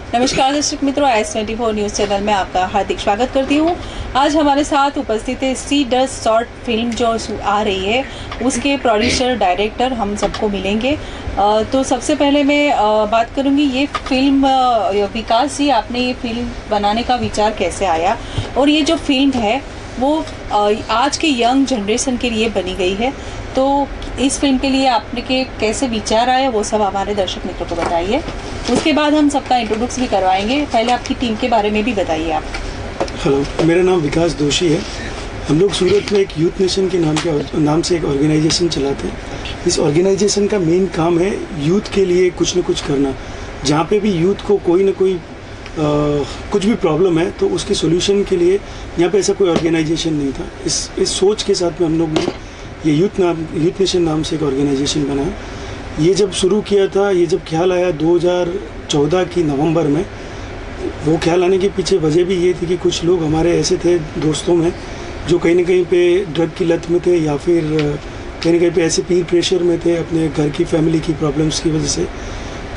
नमस्कार दर्शक मित्रों, S24 न्यूज़ चैनल में आपका हार्दिक स्वागत करती हूँ। आज हमारे साथ उपस्थित है सी डस शॉर्ट फिल्म जो आ रही है, उसके प्रोड्यूसर डायरेक्टर हम सबको मिलेंगे। तो सबसे पहले मैं बात करूँगी, ये फिल्म विकास जी, आपने ये फिल्म बनाने का विचार कैसे आया और ये जो फिल्म है वो आज के यंग जनरेशन के लिए बनी गई है, तो इस फिल्म के लिए आपने के कैसे विचार आया वो सब हमारे दर्शक मित्रों को बताइए। उसके बाद हम सबका इंट्रोडक्स भी करवाएंगे। पहले आपकी टीम के बारे में भी बताइए आप। हेलो, मेरा नाम विकास दोषी है। हम लोग सूरत में एक यूथ नेशन के नाम से एक ऑर्गेनाइजेशन चलाते हैं। इस ऑर्गेनाइजेशन का मेन काम है यूथ के लिए कुछ न कुछ करना। जहाँ पे भी यूथ को कोई ना कोई कुछ भी प्रॉब्लम है तो उसके सॉल्यूशन के लिए यहाँ पे ऐसा कोई ऑर्गेनाइजेशन नहीं था। इस सोच के साथ में हम लोग ने ये यूथ नेशन नाम से एक ऑर्गेनाइजेशन बनाया। ये जब शुरू किया था, ये जब ख्याल आया 2014 की नवंबर में, वो ख्याल आने के पीछे वजह भी ये थी कि कुछ लोग हमारे ऐसे थे दोस्तों में जो कहीं ना कहीं पे ड्रग की लत में थे या फिर कहीं ना कहीं पे ऐसे पीर प्रेशर में थे अपने घर की फैमिली की प्रॉब्लम्स की वजह से।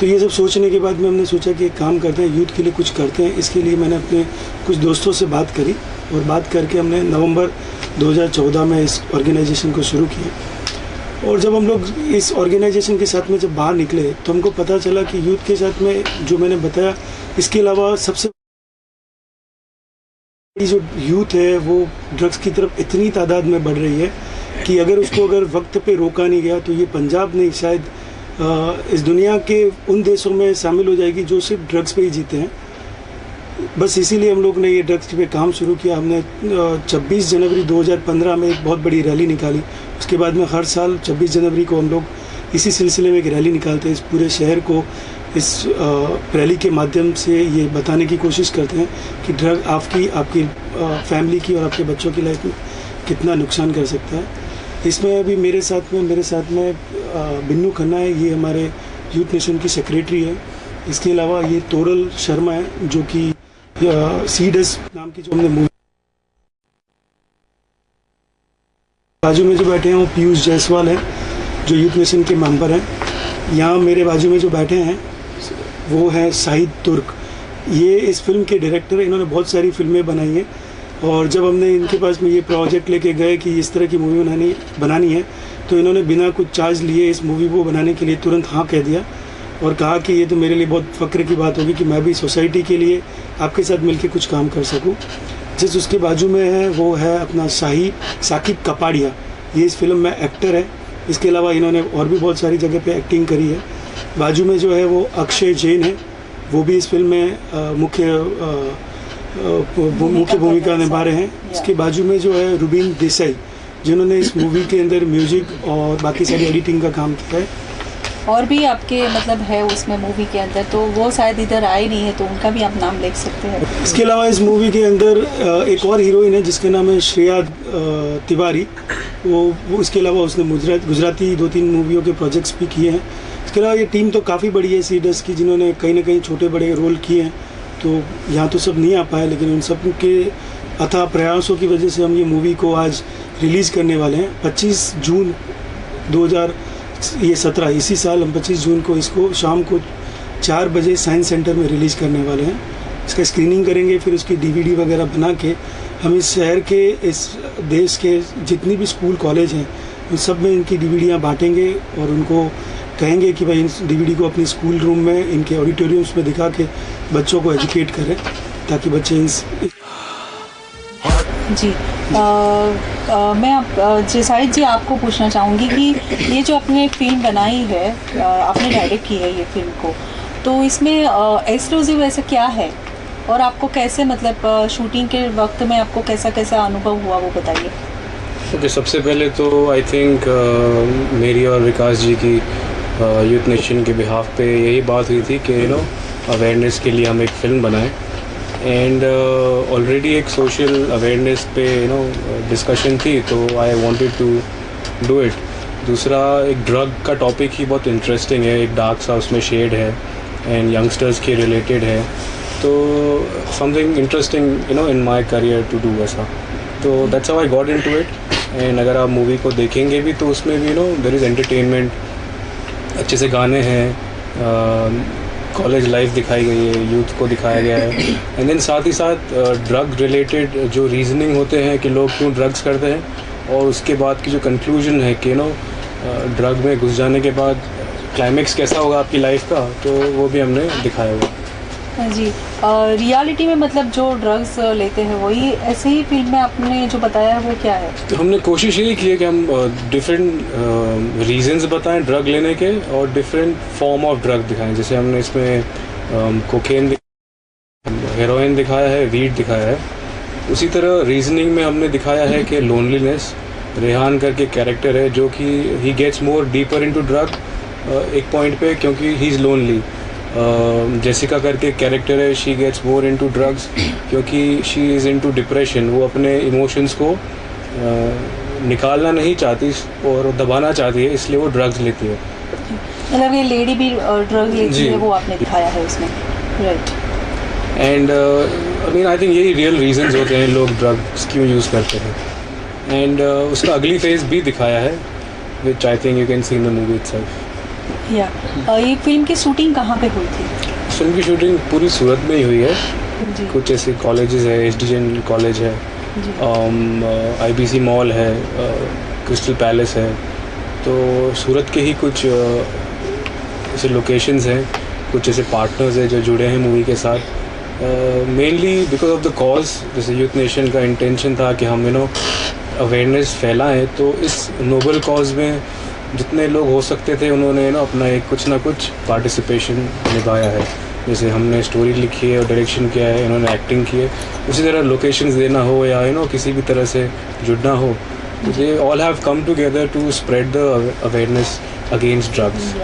तो ये सब सोचने के बाद में हमने सोचा कि एक काम करते हैं, यूथ के लिए कुछ करते हैं। इसके लिए मैंने अपने कुछ दोस्तों से बात करी और बात करके हमने नवंबर 2014 में इस ऑर्गेनाइजेशन को शुरू किया। और जब हम लोग इस ऑर्गेनाइजेशन के साथ में जब बाहर निकले तो हमको पता चला कि यूथ के साथ में जो मैंने बताया, इसके अलावा सबसे बड़ी जो यूथ है वो ड्रग्स की तरफ इतनी तादाद में बढ़ रही है कि अगर वक्त पे रोका नहीं गया तो ये पंजाब नहीं, शायद इस दुनिया के उन देशों में शामिल हो जाएगी जो सिर्फ ड्रग्स पे ही जीते हैं। बस इसीलिए हम लोग ने ये ड्रग्स पे काम शुरू किया। हमने 26 जनवरी 2015 में एक बहुत बड़ी रैली निकाली। उसके बाद में हर साल 26 जनवरी को हम लोग इसी सिलसिले में एक रैली निकालते हैं। इस पूरे शहर को इस रैली के माध्यम से ये बताने की कोशिश करते हैं कि ड्रग आपकी फैमिली की और आपके बच्चों की लाइफ में कितना नुकसान कर सकता है। इसमें अभी मेरे साथ में बिन्नू खन्ना है, ये हमारे यूथ नेशन की सेक्रेटरी है। इसके अलावा ये तोरल शर्मा है जो कि सी डस नाम की जो हमने मूवी, बाजू में जो बैठे हैं वो पीयूष जायसवाल है जो यूथ नेशन के मेंबर हैं। यहाँ मेरे बाजू में जो बैठे हैं वो है शाहिद तुर्क, ये इस फिल्म के डायरेक्टर हैं। इन्होंने बहुत सारी फिल्में बनाई हैं और जब हमने इनके पास में ये प्रोजेक्ट लेके गए कि इस तरह की मूवी बनानी है तो इन्होंने बिना कुछ चार्ज लिए इस मूवी को बनाने के लिए तुरंत हाँ कह दिया और कहा कि ये तो मेरे लिए बहुत फ़क्र की बात होगी कि मैं भी सोसाइटी के लिए आपके साथ मिलकर कुछ काम कर सकूं। जिस उसके बाजू में है वो है अपना साकिब कपाड़िया, ये इस फिल्म में एक्टर है। इसके अलावा इन्होंने और भी बहुत सारी जगह पे एक्टिंग करी है। बाजू में जो है वो अक्षय जैन है, वो भी इस फिल्म में मुख्य भूमिका निभा रहे हैं। इसके बाजू में जो है रुबीन देसाई, जिन्होंने इस मूवी के अंदर म्यूजिक और बाकी सारी एडिटिंग का काम किया है। और भी आपके मतलब है उसमें मूवी के अंदर, तो वो शायद इधर आए नहीं है तो उनका भी आप नाम लिख सकते हैं। इसके अलावा इस मूवी के अंदर एक और हीरोइन है जिसका नाम है श्रेया तिवारी। वो इसके अलावा उसने गुजराती 2-3 मूवियों के प्रोजेक्ट्स भी किए हैं। इसके अलावा ये टीम तो काफ़ी बड़ी है सी डस की, जिन्होंने कहीं ना कहीं छोटे बड़े रोल किए हैं। तो यहाँ तो सब नहीं आ पाए, लेकिन उन सब के अथाह प्रयासों की वजह से हम ये मूवी को आज रिलीज़ करने वाले हैं। 25 जून 2017 इसी साल हम 25 जून को इसको शाम को 4 बजे साइंस सेंटर में रिलीज़ करने वाले हैं। इसका स्क्रीनिंग करेंगे, फिर उसकी DVD वगैरह बना के हम इस शहर के, इस देश के जितनी भी स्कूल कॉलेज हैं उन सब में इनकी DVDयाँ बांटेंगे और उनको कहेंगे कि भाई इस DVD को अपनी स्कूल रूम में, इनके ऑडिटोरियम्स में दिखा के बच्चों को एजुकेट करें ताकि बच्चे जी मैं आप शाहिद जी आपको पूछना चाहूँगी कि ये जो आपने फिल्म बनाई है, आपने डायरेक्ट की है ये फिल्म को, तो इसमें एक्सक्लूसिव ऐसा क्या है और आपको कैसे मतलब शूटिंग के वक्त में आपको कैसा अनुभव हुआ वो बताइए। ओके, सबसे पहले तो आई थिंक मेरी और विकास जी की यूथ नेशन के बिहाफ पे यही बात हुई थी कि अवेयरनेस के लिए हम एक फ़िल्म बनाएं एंड ऑलरेडी एक सोशल अवेयरनेस पे डिस्कशन थी, तो I wanted to do it. दूसरा, एक ड्रग का टॉपिक ही बहुत इंटरेस्टिंग है, एक डार्क सा उसमें शेड है एंड यंगस्टर्स के रिलेटेड है, तो something interesting in my career to do ऐसा। तो that's how I got into it. And अगर आप मूवी को देखेंगे भी तो उसमें भी देयर इज़ एंटरटेनमेंट, अच्छे से गाने हैं, कॉलेज लाइफ दिखाई गई है, यूथ को दिखाया गया है। एंड देन साथ ही साथ ड्रग रिलेटेड जो रीजनिंग होते हैं कि लोग क्यों ड्रग्स करते हैं, और उसके बाद की जो कंक्लूजन है कि ड्रग में घुस जाने के बाद क्लाइमेक्स कैसा होगा आपकी लाइफ का, तो वो भी हमने दिखाया हुआ। जी, रियलिटी में मतलब जो ड्रग्स लेते हैं वही ऐसे ही फिल्म में आपने जो बताया है वो क्या है? तो हमने कोशिश यही की है कि हम डिफरेंट रीजंस बताएं ड्रग लेने के, और डिफरेंट फॉर्म ऑफ ड्रग दिखाएं। जैसे हमने इसमें कोकेन, हेरोइन दिखाया है, वीड दिखाया है। उसी तरह रीजनिंग में हमने दिखाया है कि लोनलीनेस, रेहान करके कैरेक्टर है जो कि he gets more deeper into drug एक पॉइंट पे, क्योंकि ही इज़ लोनली। जेसिका करके कैरेक्टर है, she gets more into drugs क्योंकि शी इज़ इनटू डिप्रेशन। वो अपने इमोशंस को निकालना नहीं चाहती और दबाना चाहती है, इसलिए वो ड्रग्स लेती है। मतलब ये लेडी भी ड्रग लेती है, वो आपने दिखाया है उसमें, right? And I mean I think यही रियल रीजंस होते हैं लोग ड्रग्स क्यों यूज़ करते हैं। एंड उसका अगली फेज भी दिखाया है, which I think you can see in the movie itself. या ये फिल्म की शूटिंग कहाँ पे हुई थी? फिल्म की शूटिंग पूरी सूरत में ही हुई है। जी कुछ ऐसे कॉलेजेस है, एसडीएन कॉलेज है, जी आईबीसी मॉल है, क्रिस्टल पैलेस है। तो सूरत के ही कुछ ऐसे लोकेशंस हैं, कुछ ऐसे पार्टनर्स हैं जो जुड़े हैं मूवी के साथ, mainly because of the cause. जैसे यूथ नेशन का इंटेंशन था कि हम अवेयरनेस फैलाएं, तो इस नोबल कॉज में जितने लोग हो सकते थे उन्होंने अपना एक कुछ ना कुछ पार्टिसिपेशन निभाया है। जैसे हमने स्टोरी लिखी है और डायरेक्शन किया है, इन्होंने एक्टिंग की है। उसी तरह लोकेशंस देना हो या किसी भी तरह से जुड़ना हो, तो they all have come together to spread the awareness against drugs.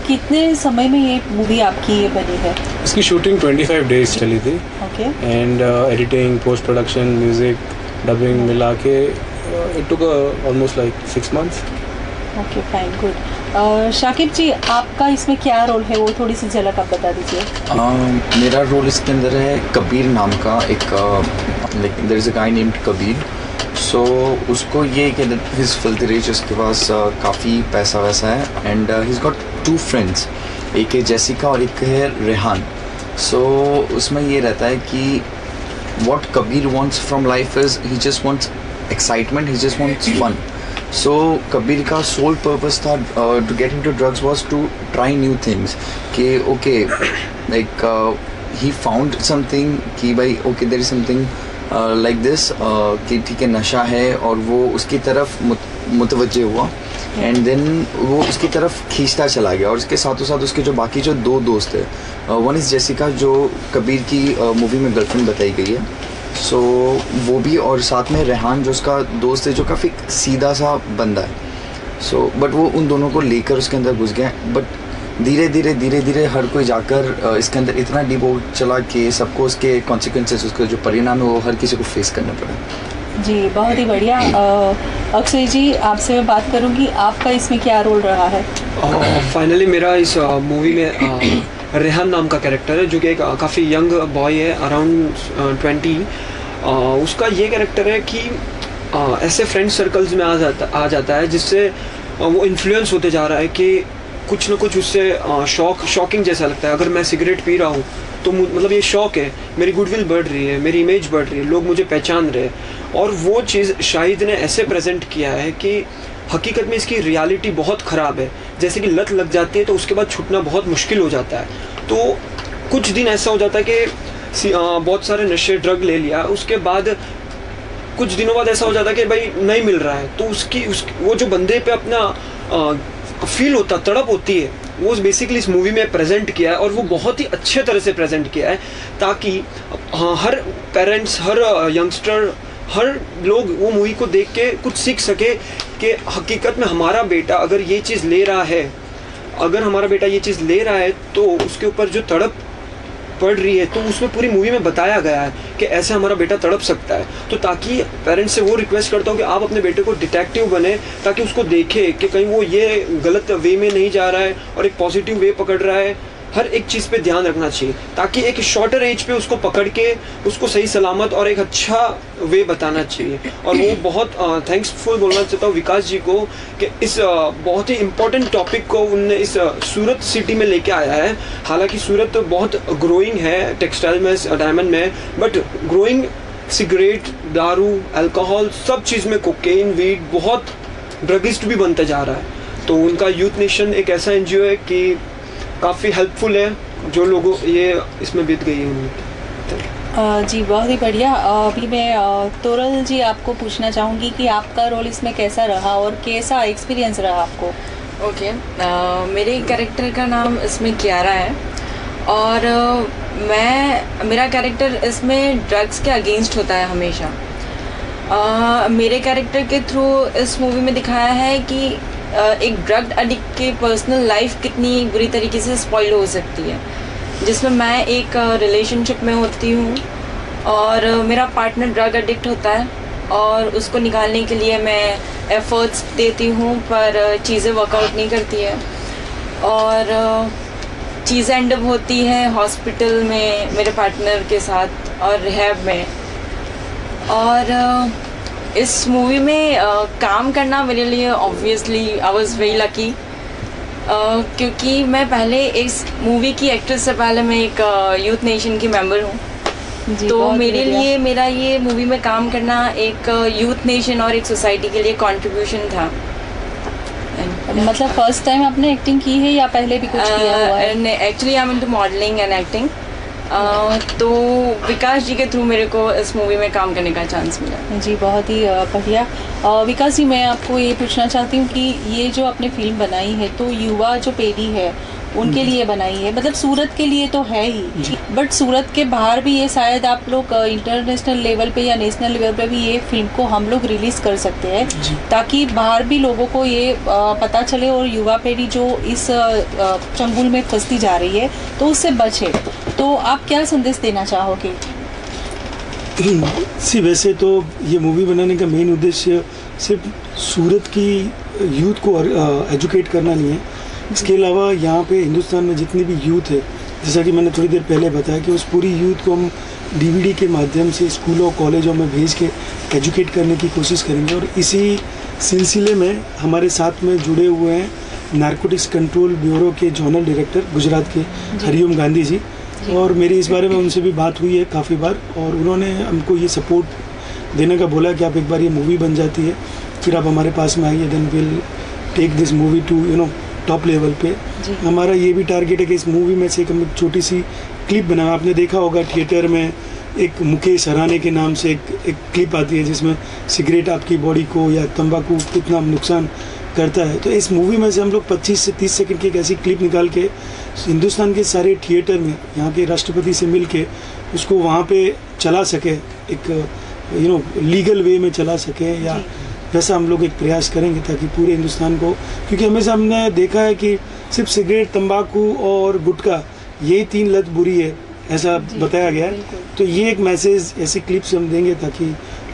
कितने समय में ये मूवी आपकी ये बनी है? इसकी शूटिंग 25 डेज चली थी। Okay. And editing, post production, music, dubbing मिला के it took almost like 6 months। Okay, fine, good. Shakib ji, आपका इसमें क्या रोल है, वो थोड़ी सी झलक आप बता दीजिए। मेरा रोल इसके अंदर है कबीर नाम का एक, there is a guy named Kabir. So उसको ये कि हिज फिल्थी रिच, उसके पास काफ़ी पैसा वैसा है, and he is got 2 friends, एक है जेसिका और एक है रेहान। सो उसमें ये रहता है कि what Kabir wants from life is he just wants excitement, he just wants fun. So Kabir का sole purpose था to get into drugs was to try new things. कि okay, like he found something कि भाई okay there is something like this कि ठीक है नशा है, और वो उसकी तरफ मुतवज्जे हुआ, एंड देन वो उसकी तरफ खींचता चला गया। और उसके साथों साथ उसके जो बाकी जो 2 दोस्त है, वन इज़ जेसिका जो कबीर की मूवी में गर्लफ्रेंड बताई गई है, सो वो भी, और साथ में रेहान जो उसका दोस्त है जो काफ़ी सीधा सा बंदा है। सो बट वो उन दोनों को लेकर उसके अंदर घुस गया, बट धीरे धीरे हर कोई जाकर इसके अंदर इतना डीप हो चला कि सबको उसके कॉन्सिक्वेंसेस, उसके जो परिणाम है वो हर किसी को फेस करना पड़ा। जी, बहुत ही बढ़िया। अक्षय जी, आपसे मैं बात करूंगी, आपका इसमें क्या रोल रहा है? फाइनली मेरा इस मूवी में रेहान नाम का कैरेक्टर है, जो कि एक काफ़ी यंग बॉय है, अराउंड 20। उसका ये कैरेक्टर है कि ऐसे फ्रेंड सर्कल्स में आ जाता है जिससे वो इन्फ्लुएंस होते जा रहा है कि कुछ ना कुछ उससे शॉकिंग जैसा लगता है। अगर मैं सिगरेट पी रहा हूँ तो मतलब ये शौक है, मेरी गुडविल बढ़ रही है, मेरी इमेज बढ़ रही है, लोग मुझे पहचान रहे हैं। और वो चीज़ शाहिद ने ऐसे प्रेजेंट किया है कि हकीकत में इसकी रियलिटी बहुत ख़राब है। जैसे कि लत लग जाती है तो उसके बाद छूटना बहुत मुश्किल हो जाता है। तो कुछ दिन ऐसा हो जाता है कि बहुत सारे नशे ड्रग ले लिया, उसके बाद कुछ दिनों बाद ऐसा हो जाता है कि भाई नहीं मिल रहा है, तो वो जो बंदे पे अपना फील होता, तड़प होती है, वो बेसिकली इस मूवी में प्रेजेंट किया है। और वो बहुत ही अच्छे तरह से प्रेजेंट किया है ताकि हर पेरेंट्स, हर यंगस्टर, हर लोग वो मूवी को देख के कुछ सीख सके कि हकीकत में हमारा बेटा अगर ये चीज़ ले रहा है, तो उसके ऊपर जो तड़प पड़ रही है, तो उसमें पूरी मूवी में बताया गया है कि ऐसे हमारा बेटा तड़प सकता है। तो ताकि पेरेंट्स से वो रिक्वेस्ट करता हूँ कि आप अपने बेटे को डिटेक्टिव बने, ताकि उसको देखे कि कहीं वो ये गलत वे में नहीं जा रहा है और एक पॉजिटिव वे पकड़ रहा है, हर एक चीज़ पे ध्यान रखना चाहिए, ताकि एक शॉर्टर एज पे उसको पकड़ के उसको सही सलामत और एक अच्छा वे बताना चाहिए। और वो बहुत थैंक्सफुल बोलना चाहता हूँ विकास जी को कि इस बहुत ही इम्पोर्टेंट टॉपिक को उनने इस सूरत सिटी में लेके आया है। हालांकि सूरत बहुत ग्रोइंग है टेक्सटाइल में, डायमंड में, बट ग्रोइंग सिगरेट, दारू, अल्कोहल, सब चीज़ में कोकेन, वीड, बहुत ड्रगिस्ट भी बनता जा रहा है। तो उनका यूथ नेशन एक ऐसा एनजीओ है कि काफ़ी हेल्पफुल है जो लोगों ये इसमें बीत गई है उनकी। जी बहुत ही बढ़िया। अभी मैं तोरल जी आपको पूछना चाहूँगी कि आपका रोल इसमें कैसा रहा और कैसा एक्सपीरियंस रहा आपको? ओके, मेरे कैरेक्टर का नाम इसमें कियारा है और मेरा कैरेक्टर इसमें ड्रग्स के अगेंस्ट होता है हमेशा। मेरे कैरेक्टर के थ्रू इस मूवी में दिखाया है कि एक ड्रग एडिक्ट की पर्सनल लाइफ कितनी बुरी तरीके से स्पॉइल हो सकती है, जिसमें मैं एक रिलेशनशिप में होती हूँ और मेरा पार्टनर ड्रग एडिक्ट होता है और उसको निकालने के लिए मैं एफर्ट्स देती हूँ पर चीज़ें वर्कआउट नहीं करती है और चीज़ें एंड अप होती हैं हॉस्पिटल में मेरे पार्टनर के साथ और रिहैब में। और इस मूवी में काम करना मेरे लिए obviously I was very lucky, क्योंकि मैं पहले इस मूवी की एक्ट्रेस से पहले मैं एक यूथ नेशन की मेंबर हूँ। तो मेरे लिए मेरा ये मूवी में काम करना एक यूथ नेशन और एक सोसाइटी के लिए कंट्रीब्यूशन था। मतलब फर्स्ट टाइम आपने एक्टिंग की है या पहले भी कुछ किया हुआ है? Actually I am into modelling and acting. तो विकास जी के थ्रू मेरे को इस मूवी में काम करने का चांस मिला। जी बहुत ही बढ़िया। विकास जी, मैं आपको ये पूछना चाहती हूँ कि ये जो आपने फिल्म बनाई है तो युवा जो पीढ़ी है उनके लिए बनाई है, मतलब सूरत के लिए तो है ही, बट सूरत के बाहर भी ये शायद आप लोग इंटरनेशनल लेवल पे या नेशनल लेवल पे भी ये फिल्म को हम लोग रिलीज कर सकते हैं, ताकि बाहर भी लोगों को ये पता चले और युवा पीढ़ी जो इस चंगुल में फंसती जा रही है तो उससे बचे। तो आप क्या संदेश देना चाहोगे? वैसे तो ये मूवी बनाने का मेन उद्देश्य सिर्फ सूरत की यूथ को एजुकेट करना नहीं है, इसके अलावा यहाँ पे हिंदुस्तान में जितनी भी यूथ है, जैसा कि मैंने थोड़ी देर पहले बताया कि उस पूरी यूथ को हम डीवीडी के माध्यम से स्कूलों कॉलेजों में भेज के एजुकेट करने की कोशिश करेंगे। और इसी सिलसिले में हमारे साथ में जुड़े हुए हैं नारकोटिक्स कंट्रोल ब्यूरो के जोनल डायरेक्टर गुजरात के हरिओम गांधी जी, और मेरी इस बारे में उनसे भी बात हुई है काफ़ी बार, और उन्होंने हमको ये सपोर्ट देने का बोला कि आप एक बार ये मूवी बन जाती है फिर आप हमारे पास में आइए, then will take this movie to top level पे। हमारा ये भी टारगेट है कि इस मूवी में से एक हम छोटी सी क्लिप बनाए। आपने देखा होगा थिएटर में एक मुकेश हराने के नाम से एक क्लिप आती है जिसमें सिगरेट आपकी बॉडी को या तंबाकू कितना नुकसान करता है। तो इस मूवी में से हम लोग 25 से 30 सेकंड की एक ऐसी क्लिप निकाल के हिंदुस्तान के सारे थिएटर में यहाँ के राष्ट्रपति से मिल के उसको वहाँ पे चला सके, एक लीगल वे में चला सके, या वैसा हम लोग एक प्रयास करेंगे ताकि पूरे हिंदुस्तान को, क्योंकि हमेशा हमने देखा है कि सिर्फ सिगरेट, तंबाकू और गुटखा ये 3 लत बुरी है ऐसा बताया गया है। तो ये एक मैसेज ऐसी क्लिप्स हम देंगे ताकि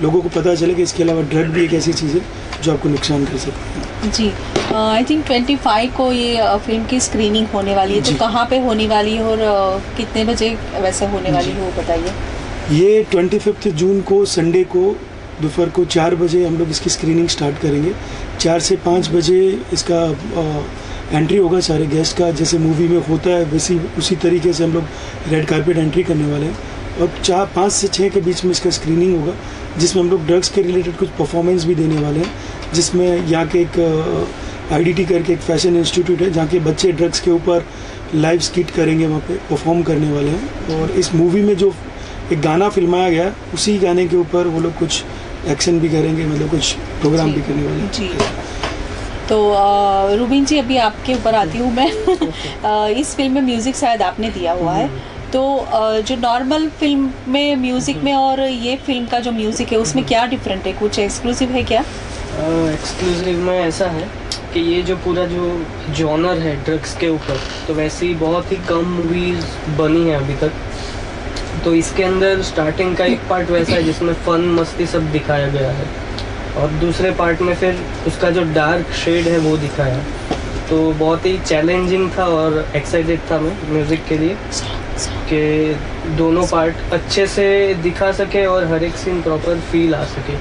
लोगों को पता चले कि इसके अलावा ड्रग भी एक ऐसी चीज़ है जो आपको नुकसान कर सकती है। जी, आई थिंक 25 को ये फिल्म की स्क्रीनिंग होने वाली है, तो कहाँ पे होने वाली है और कितने बजे वैसे होने वाली है वो बताइए। ये 25 जून को संडे को दोपहर को 4 बजे हम लोग इसकी स्क्रीनिंग स्टार्ट करेंगे। 4 से 5 बजे इसका एंट्री होगा सारे गेस्ट का, जैसे मूवी में होता है वैसी उसी तरीके से हम लोग रेड कारपेट एंट्री करने वाले हैं। और 5 से 6 के बीच में इसका स्क्रीनिंग होगा, जिसमें हम लोग ड्रग्स के रिलेटेड कुछ परफॉर्मेंस भी देने वाले हैं, जिसमें यहाँ के एक IDT करके एक फैशन इंस्टीट्यूट है जहाँ के बच्चे ड्रग्स के ऊपर लाइव स्किट करेंगे, वहाँ पे परफॉर्म करने वाले हैं। और इस मूवी में जो एक गाना फिल्माया गया उसी गाने के ऊपर वो लोग कुछ एक्शन भी करेंगे, मतलब कुछ प्रोग्राम भी करने वाले हैं। जी, तो रूबिन जी अभी आपके ऊपर आती हूँ मैं। इस फिल्म में म्यूज़िक शायद आपने दिया हुआ है, तो जो नॉर्मल फिल्म में म्यूज़िक में और ये फिल्म का जो म्यूज़िक है उसमें क्या डिफरेंट है, कुछ एक्सक्लूसिव है क्या? एक्सक्लूसिव में ऐसा है कि ये जो पूरा जो जॉनर है ड्रग्स के ऊपर, तो वैसे ही बहुत ही कम मूवीज़ बनी है अभी तक। तो इसके अंदर स्टार्टिंग का एक पार्ट वैसा है जिसमें फन मस्ती सब दिखाया गया है, और दूसरे पार्ट में फिर उसका जो डार्क शेड है वो दिखाया है। तो बहुत ही चैलेंजिंग था और एक्साइटेड था मैं म्यूज़िक के लिए कि दोनों पार्ट अच्छे से दिखा सके और हर एक सीन प्रॉपर फील आ सके।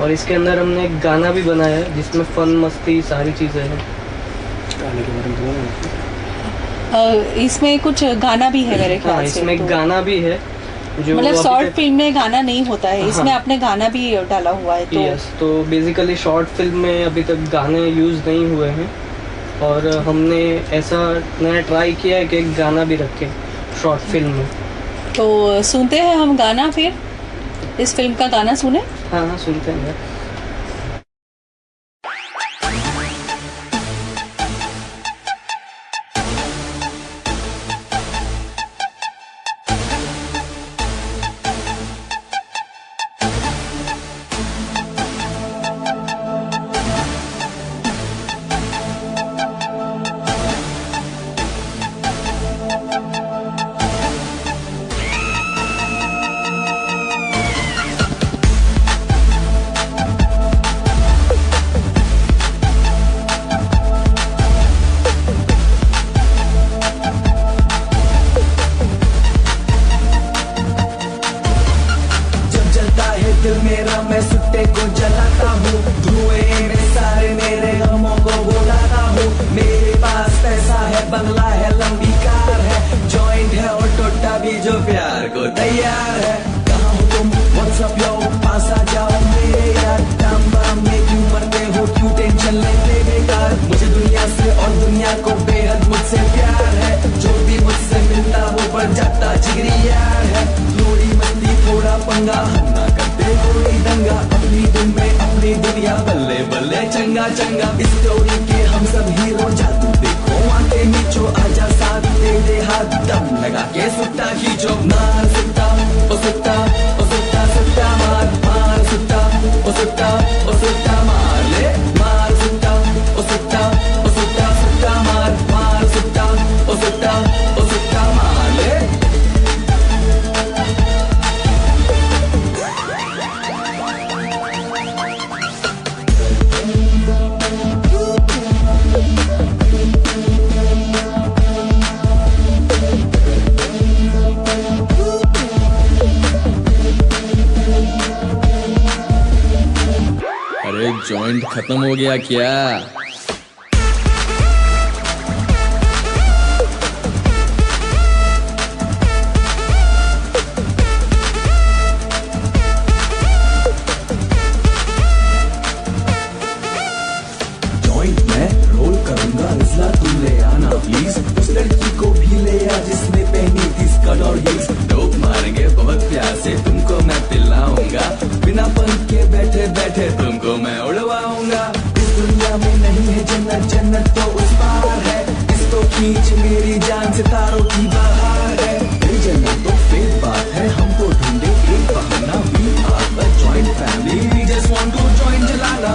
और इसके अंदर हमने एक गाना भी बनाया है जिसमें फन मस्ती सारी चीज़ें हैं। गाने के बारे में बताओ ना। इसमें कुछ गाना भी है मेरे हाँ, ख्याल से। इसमें तो गाना भी है जो मतलब अभी शॉर्ट तक- फिल्म में गाना नहीं होता है, इसमें हाँ। आपने गाना भी डाला हुआ है। तो यस, तो बेसिकली शॉर्ट फिल्म में अभी तक गाने यूज़ नहीं हुए हैं और हमने ऐसा नया ट्राई किया है कि एक गाना भी रखें शॉर्ट फिल्म में। तो सुनते हैं हम गाना, फिर इस फिल्म का गाना सुने। हाँ हाँ, सुनते हैं। जब जलता है दिल मेरा मैं सुट्टे को जलाता हूँ, धुएं में सारे मेरे गमों को बुलाता हूँ। मेरे पास पैसा है, बंगला है, लंबी कार है, जॉइंट है और टोटा भी जो प्यार को तैयार है। कहाँ हो तुम, व्हाट्सअप यो, पास आ जाओ मेरे यार। टाइम बम में क्यों मरते हो, क्यों टेंशन लेते बेकार। मुझे दुनिया से और दुनिया को बेहद मुझसे प्यार है, जो भी मुझसे मिलता वो बढ़ जाता जिगरी यार है। थोड़ी मस्ती थोड़ा पंगा, हम ना करते कोई दंगा, अपनी धुन में अपनी दुनिया, बल्ले बल्ले चंगा चंगा। इस स्टोरी के हम सब हीरो, जादू देखो आके नीचो, आजा साथ दे दे हाथ, दम लगा के सुट्टा खींचो। मार सुट्टा ओ सुट्टा ओ सुट्टा सुट्टा मार, मार सुट्टा ओ सुट्टा ओ सुट्टा मार ले। मार सुट्टा ओ सुट्टा ओ सुट्टा सुट्टा मार, मार सुट्टा ओ सुट्टा ओ सुट्टा मार ले। अरे जॉइंट खत्म हो गया क्या? जॉइंट में रोल करूंगा, रिजला तुम ले आना प्लीज। उस लड़की को भी ले आ जिसने पहनी थी स्कर्ट और हील्स। लोग मारेंगे बहुत प्यार से, तुमको मैं पिलाऊंगा, बिना पंख के बैठे बैठे तुमको मैं उड़वाऊंगा। इस दुनिया में नहीं है जन्नत, जन्नत तो उस पार है। इसको खींच मेरी जान, सितारों की बहार है। ये जन्नत तो फेक बात है, हम तो ढूंढे एक बहाना। We are a joint family, we just want to join जलाना।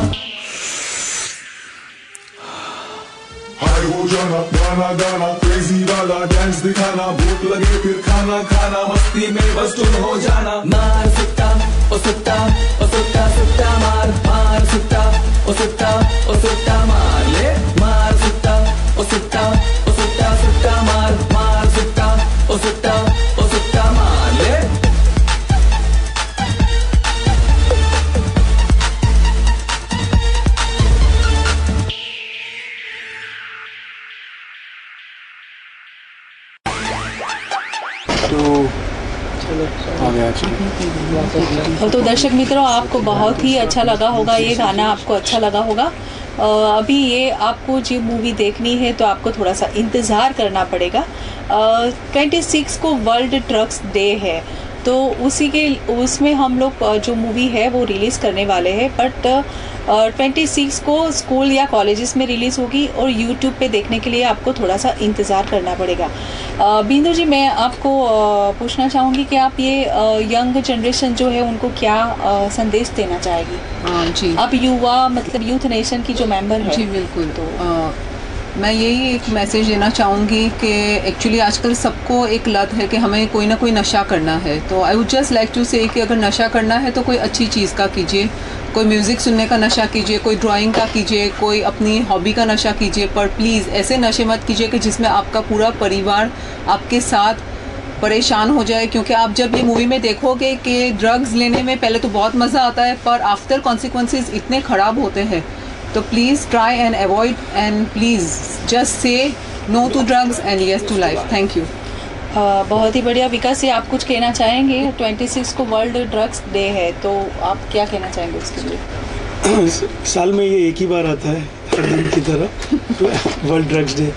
हाय हो जाना, गाना गाना, क्रेजी वाला डांस दिखाना, भूख लगे फिर खाना खाना, मस्ती में बस तुम हो जाना। मार सुट्टा ओ सुट्टा ओ सुट्टा सुट्टा मार, मार सुट्टा ओ सुट्टा ओ सुट्टा मार ले। मार सुट्टा ओ सुट्टा ओ सुट्टा सुट्टा मार, मार सुट्टा ओ सुट्टा ओ सुट्टा मार ले। तो आ गया तो दर्शक मित्रों, आपको बहुत ही अच्छा लगा होगा, ये गाना आपको अच्छा लगा होगा। अभी ये आपको जो मूवी देखनी है तो आपको थोड़ा सा इंतज़ार करना पड़ेगा। 26 को वर्ल्ड ड्रग्स डे है, तो उसमें हम लोग जो मूवी है वो रिलीज़ करने वाले हैं। बट 26 को स्कूल या कॉलेजेस में रिलीज़ होगी और यूट्यूब पे देखने के लिए आपको थोड़ा सा इंतज़ार करना पड़ेगा। बिंदु जी, मैं आपको पूछना चाहूँगी कि आप ये यंग जनरेशन जो है उनको क्या संदेश देना चाहेगी? जी, आप युवा, मतलब यूथ नेशन की जो मेंबर है। जी बिल्कुल। तो मैं यही एक मैसेज देना चाहूँगी कि एक्चुअली आजकल सबको एक लत है कि हमें कोई ना कोई नशा करना है। तो I would just like to say कि अगर नशा करना है तो कोई अच्छी चीज़ का कीजिए, कोई म्यूज़िक सुनने का नशा कीजिए, कोई ड्राइंग का कीजिए, कोई अपनी हॉबी का नशा कीजिए, पर प्लीज़ ऐसे नशे मत कीजिए कि जिसमें आपका पूरा परिवार आपके साथ परेशान हो जाए। क्योंकि आप जब ये मूवी में देखोगे कि ड्रग्स लेने में पहले तो बहुत मज़ा आता है, पर आफ्टर कॉन्सिक्वेंसेस इतने ख़राब होते हैं। तो please try and avoid and please just say no to drugs and yes to life. Thank you. बहुत ही बढ़िया। विकास, ये आप कुछ कहना चाहेंगे? 26 को वर्ल्ड ड्रग्स डे है, तो आप क्या कहना चाहेंगे उसके लिए? साल में ये एक ही बार आता है, हर दिन की तरह वर्ल्ड ड्रग्स डे।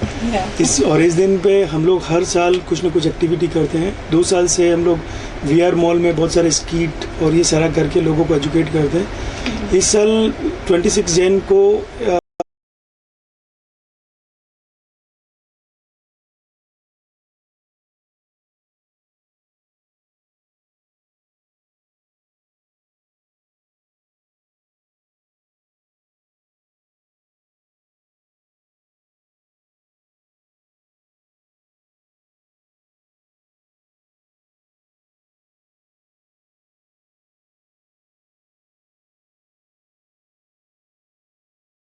इस दिन पे हम लोग हर साल कुछ ना कुछ एक्टिविटी करते हैं। 2 साल से हम लोग VR मॉल में बहुत सारे स्कीट और ये सारा करके लोगों को एजुकेट करते हैं। इस साल 26 जैन को